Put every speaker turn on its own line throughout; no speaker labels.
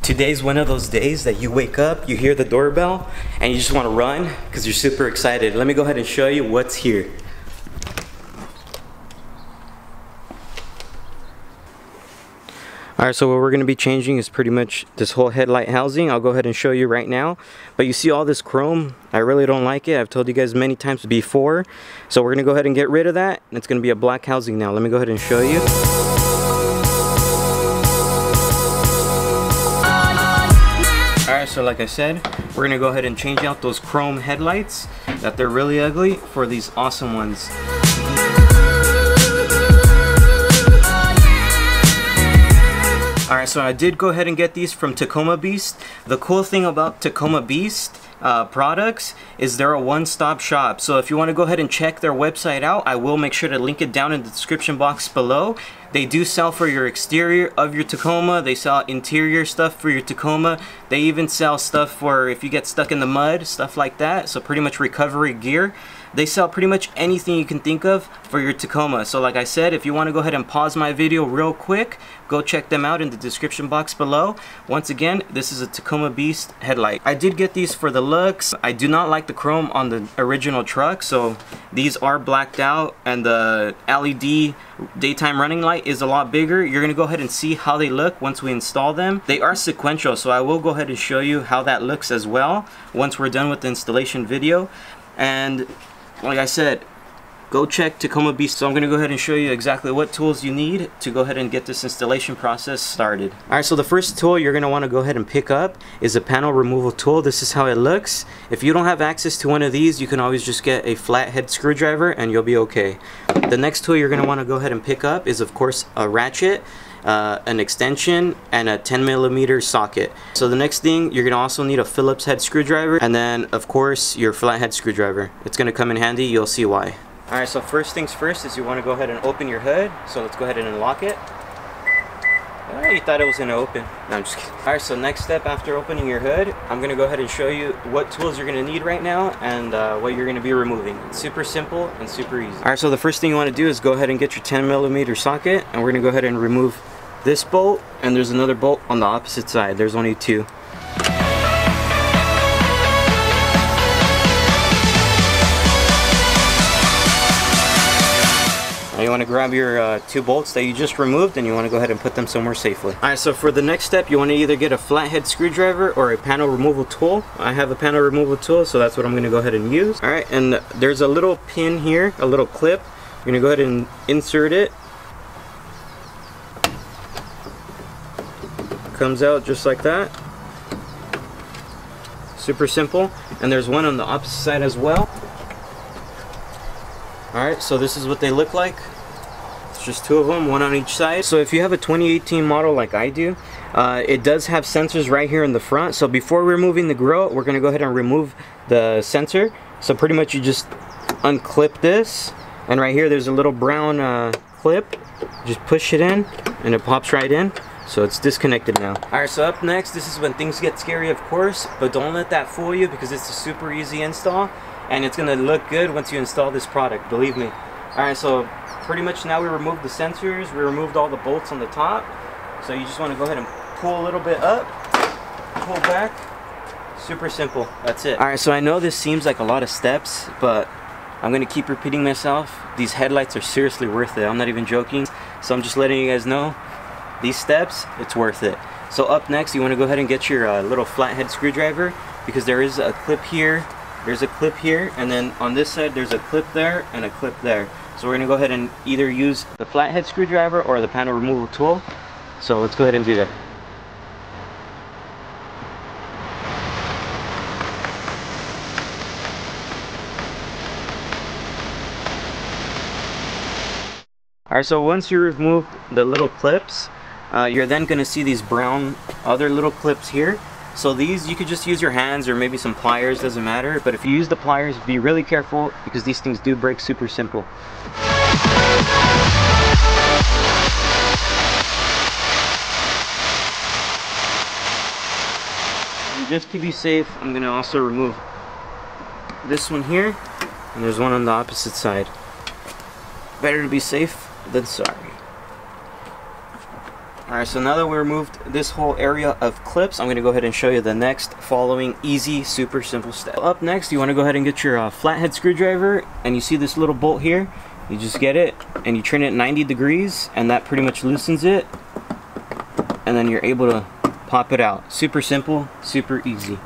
Today's one of those days that you wake up, you hear the doorbell, and you just want to run because you're super excited. Let me go ahead and show you what's here. Alright, so what we're going to be changing is pretty much this whole headlight housing. I'll go ahead and show you right now. But you see all this chrome, I really don't like it. I've told you guys many times before. So we're going to go ahead and get rid of that. And it's going to be a black housing now. Let me go ahead and show you. Alright, so like I said, we're going to go ahead and change out those chrome headlights that they're really ugly for these awesome ones. Alright, so I did go ahead and get these from Tacomabeast. The cool thing about Tacomabeast products is they're a one-stop shop. So if you want to go ahead and check their website out, I will make sure to link it down in the description box below. They do sell for your exterior of your Tacoma. They sell interior stuff for your Tacoma. They even sell stuff for if you get stuck in the mud, stuff like that. So pretty much recovery gear. They sell pretty much anything you can think of for your Tacoma. So like I said, if you want to go ahead and pause my video real quick, go check them out in the description box below. Once again, this is a Tacomabeast headlight. I did get these for the looks. I do not like the chrome on the original truck, so these are blacked out, and the LED daytime running light is a lot bigger. You're gonna go ahead and see how they look once we install them. They are sequential, so I will go ahead and show you how that looks as well once we're done with the installation video. And like I said, go check Tacomabeast. So I'm going to go ahead and show you exactly what tools you need to go ahead and get this installation process started. Alright, so the first tool you're going to want to go ahead and pick up is a panel removal tool. This is how it looks. If you don't have access to one of these, you can always just get a flathead screwdriver and you'll be okay. The next tool you're going to want to go ahead and pick up is, of course, a ratchet, an extension, and a 10mm socket. So the next thing, you're going to also need a Phillips head screwdriver, and then of course your flathead screwdriver. It's going to come in handy, you'll see why. Alright, so first things first is you want to go ahead and open your hood. So let's go ahead and unlock it. Oh, you thought it was going to open. No, I'm just kidding. Alright, so next step after opening your hood, I'm going to go ahead and show you what tools you're going to need right now and what you're going to be removing. It's super simple and super easy. Alright, so the first thing you want to do is go ahead and get your 10mm socket, and we're going to go ahead and remove this bolt, and there's another bolt on the opposite side. There's only two. Now you want to grab your two bolts that you just removed, and you want to go ahead and put them somewhere safely. Alright, so for the next step, you want to either get a flathead screwdriver or a panel removal tool. I have a panel removal tool, so that's what I'm going to go ahead and use. Alright, and there's a little pin here, a little clip. You're going to go ahead and insert it. Comes out just like that. Super simple. And there's one on the opposite side as well. Alright, so this is what they look like. It's just two of them, one on each side. So if you have a 2018 model like I do, it does have sensors right here in the front. So before removing the grill, we're going to go ahead and remove the sensor. So pretty much you just unclip this, and right here there's a little brown clip. Just push it in and it pops right in. So it's disconnected now. Alright, so up next, this is when things get scary, of course, but don't let that fool you because it's a super easy install and it's gonna look good once you install this product, believe me. Alright, so pretty much now we removed the sensors, we removed all the bolts on the top. So you just want to go ahead and pull a little bit up, pull back. Super simple, that's it. Alright, so I know this seems like a lot of steps, but I'm gonna keep repeating myself. These headlights are seriously worth it. I'm not even joking. So I'm just letting you guys know, these steps, it's worth it. So up next, you want to go ahead and get your little flathead screwdriver, because there is a clip here, there's a clip here, and then on this side there's a clip there and a clip there. So we're going to go ahead and either use the flathead screwdriver or the panel removal tool. So let's go ahead and do that. Alright, so once you remove the little clips, you're then going to see these brown other little clips here. So these, you could just use your hands or maybe some pliers, doesn't matter. But if you use the pliers, be really careful because these things do break super simple. And just to be safe, I'm going to also remove this one here, and there's one on the opposite side. Better to be safe than sorry. Alright, so now that we removed this whole area of clips, I'm going to go ahead and show you the next following easy, super simple step. Up next, you want to go ahead and get your flathead screwdriver, and you see this little bolt here. You just get it, and you turn it 90 degrees, and that pretty much loosens it, and then you're able to pop it out. Super simple, super easy.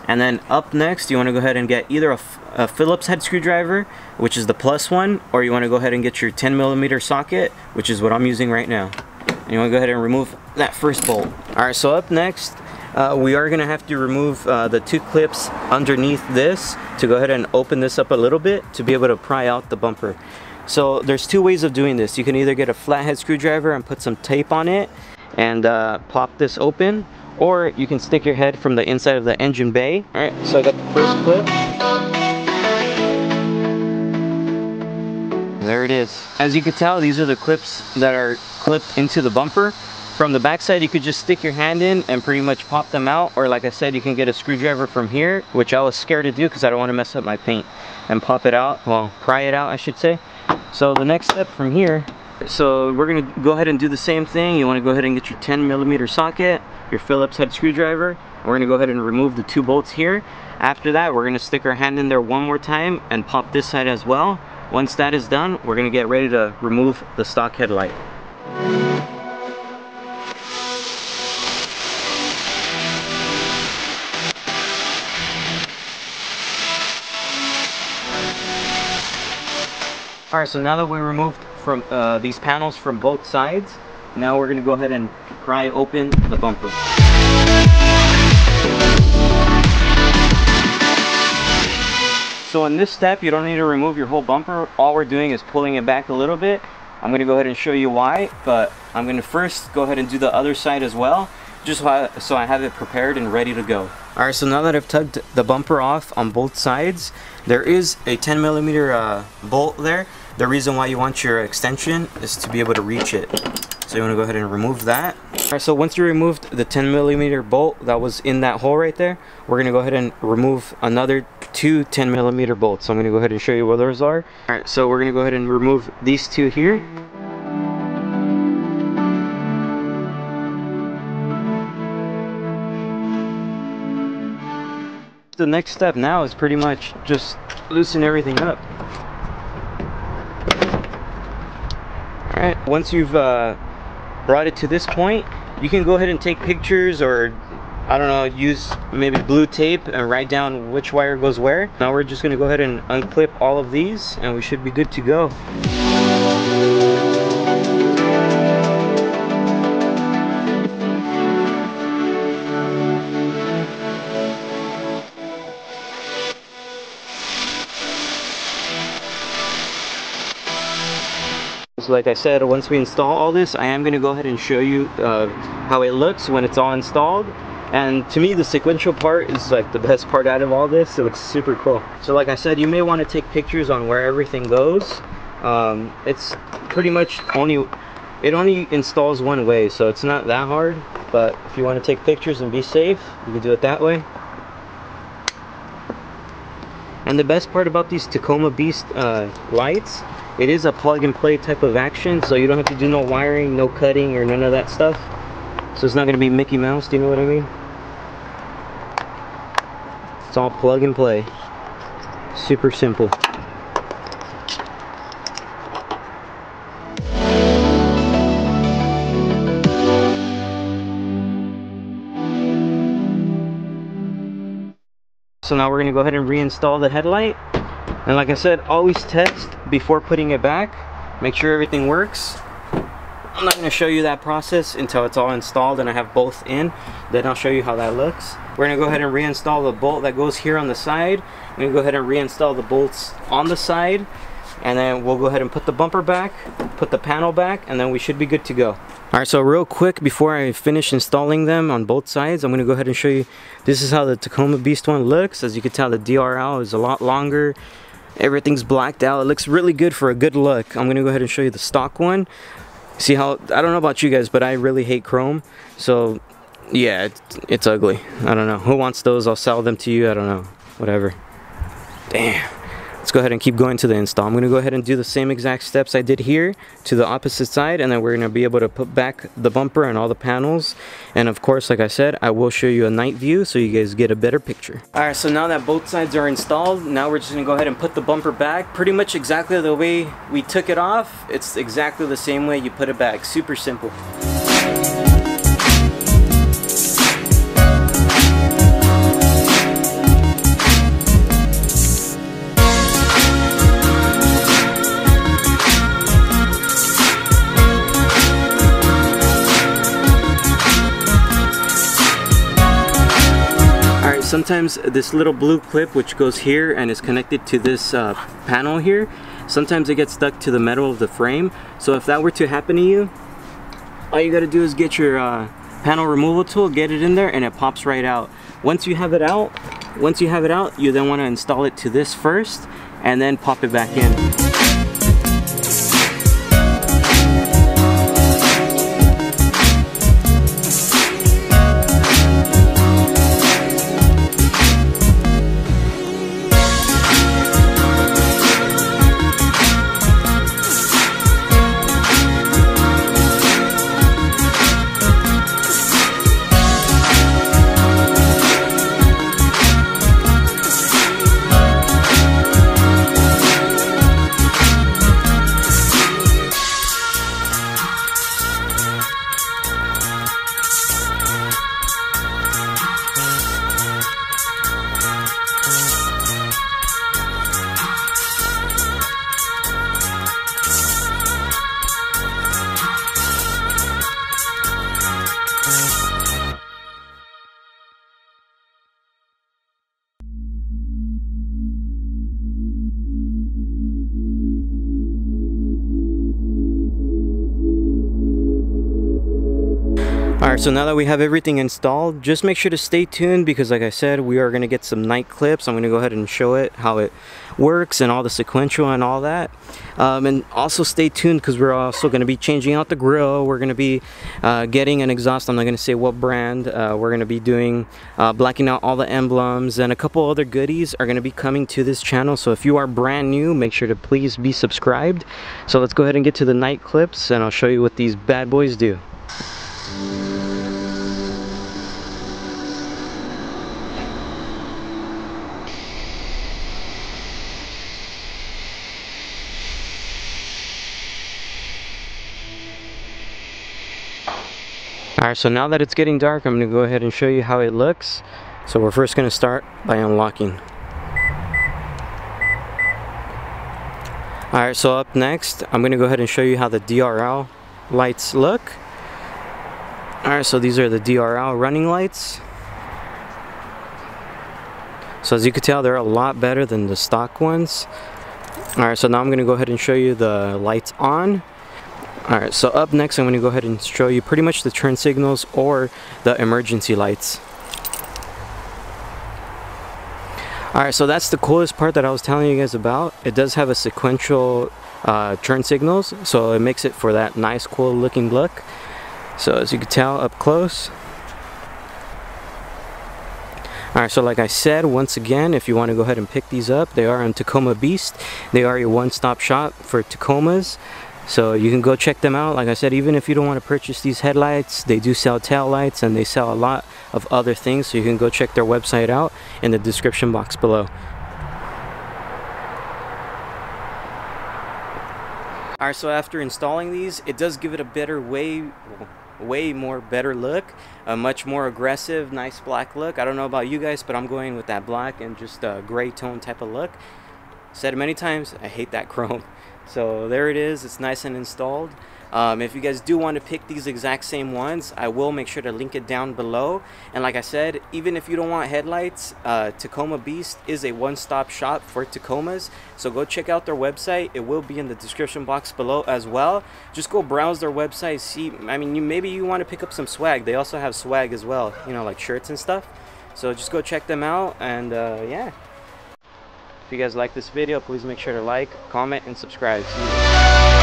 And then up next, you want to go ahead and get either a Phillips head screwdriver, which is the plus one, or you want to go ahead and get your 10mm socket, which is what I'm using right now. And you want to go ahead and remove that first bolt. Alright, so up next, we are going to have to remove the two clips underneath this to go ahead and open this up a little bit to be able to pry out the bumper. So there's two ways of doing this. You can either get a flathead screwdriver and put some tape on it and pop this open, or you can stick your head from the inside of the engine bay. Alright, so I got the first clip. There it is. As you can tell, these are the clips that are clipped into the bumper. From the back side, you could just stick your hand in and pretty much pop them out, or like I said, you can get a screwdriver from here, which I was scared to do because I don't want to mess up my paint, and pop it out, well, pry it out I should say. So the next step from here, so we're going to go ahead and do the same thing. You want to go ahead and get your 10mm socket, your Phillips head screwdriver. We're going to go ahead and remove the two bolts here. After that, we're going to stick our hand in there one more time and pop this side as well. Once that is done, we're going to get ready to remove the stock headlight. Alright, so now that we removed from these panels from both sides, now we're going to go ahead and pry open the bumper. So in this step, you don't need to remove your whole bumper. All we're doing is pulling it back a little bit. I'm going to go ahead and show you why, but I'm going to first go ahead and do the other side as well, just so I have it prepared and ready to go. Alright, so now that I've tugged the bumper off on both sides, there is a 10mm bolt there. The reason why you want your extension is to be able to reach it. So you want to go ahead and remove that. Alright, so once you removed the 10mm bolt that was in that hole right there, we're going to go ahead and remove another two 10mm bolts. So I'm going to go ahead and show you where those are. Alright, so we're going to go ahead and remove these two here. The next step now is pretty much just loosen everything up. Alright, once you've brought it to this point, you can go ahead and take pictures, or I don't know, use maybe blue tape and write down which wire goes where. Now we're just going to go ahead and unclip all of these and we should be good to go. So like I said, once we install all this, I am going to go ahead and show you how it looks when it's all installed. And to me, the sequential part is like the best part out of all this. It looks super cool. So like I said, you may want to take pictures on where everything goes. It's pretty much it only installs one way, so it's not that hard. But if you want to take pictures and be safe, you can do it that way. And the best part about these Tacomabeast lights, it is a plug and play type of action, so you don't have to do no wiring, no cutting, or none of that stuff. So it's not going to be Mickey Mouse, do you know what I mean? It's all plug and play. Super simple. So now we're going to go ahead and reinstall the headlight. And like I said, always test before putting it back. Make sure everything works. I'm not going to show you that process until it's all installed and I have both in. Then I'll show you how that looks. We're going to go ahead and reinstall the bolt that goes here on the side. I'm going to go ahead and reinstall the bolts on the side. And then we'll go ahead and put the bumper back, put the panel back, and then we should be good to go. Alright, so real quick before I finish installing them on both sides, I'm going to go ahead and show you. This is how the Tacomabeast one looks. As you can tell, the DRL is a lot longer. Everything's blacked out. It looks really good for a good look. I'm going to go ahead and show you the stock one. See how, I don't know about you guys, but I really hate chrome. So yeah, it's ugly. I don't know. Who wants those? I'll sell them to you. I don't know. Whatever. Damn. let's go ahead and keep going to the install. I'm going to go ahead and do the same exact steps I did here to the opposite side, and then we're going to be able to put back the bumper and all the panels. And of course, like I said, I will show you a night view so you guys get a better picture. Alright, so now that both sides are installed, now we're just going to go ahead and put the bumper back pretty much exactly the way we took it off. It's exactly the same way you put it back. Super simple. Sometimes this little blue clip which goes here and is connected to this panel here, sometimes it gets stuck to the metal of the frame. So if that were to happen to you, all you gotta do is get your panel removal tool, get it in there, and it pops right out. Once you have it out, you then want to install it to this first and then pop it back in. Alright, so now that we have everything installed, just make sure to stay tuned because like I said, we are going to get some night clips. I'm going to go ahead and show it how it works and all the sequential and all that. And also stay tuned because we're also going to be changing out the grill. We're going to be getting an exhaust. I'm not going to say what brand. We're going to be doing blacking out all the emblems, and a couple other goodies are going to be coming to this channel. So if you are brand new, make sure to please be subscribed. So let's go ahead and get to the night clips and I'll show you what these bad boys do. Alright, so now that it's getting dark, I'm going to go ahead and show you how it looks. So we're first going to start by unlocking. Alright, so up next, I'm going to go ahead and show you how the Drl lights look. Alright, so these are the Drl Running Lights. So as you can tell, they're a lot better than the stock ones. Alright, so now I'm going to go ahead and show you the lights on. Alright, so up next I'm going to go ahead and show you pretty much the turn signals or the emergency lights. Alright, so that's the coolest part that I was telling you guys about. It does have a sequential turn signals, so it makes it for that nice cool looking look. So as you can tell up close. Alright, so like I said, once again, if you want to go ahead and pick these up, they are on Tacomabeast. They are your one-stop shop for Tacomas. So you can go check them out. Like I said, even if you don't want to purchase these headlights, they do sell tail lights and they sell a lot of other things. So you can go check their website out in the description box below. Alright, so after installing these, it does give it a better way more better look, a much more aggressive, nice black look. I don't know about you guys, but I'm going with that black and just a gray tone type of look. Said it many times, I hate that chrome. So there it is, it's nice and installed. If you guys do want to pick these exact same ones, I will make sure to link it down below. And like I said, even if you don't want headlights, Tacomabeast is a one-stop shop for Tacomas. So go check out their website. It will be in the description box below as well. Just go browse their website, see, I mean, maybe you want to pick up some swag. They also have swag as well, you know, like shirts and stuff. So just go check them out, and yeah. If you guys like this video, please make sure to like, comment, and subscribe. See you.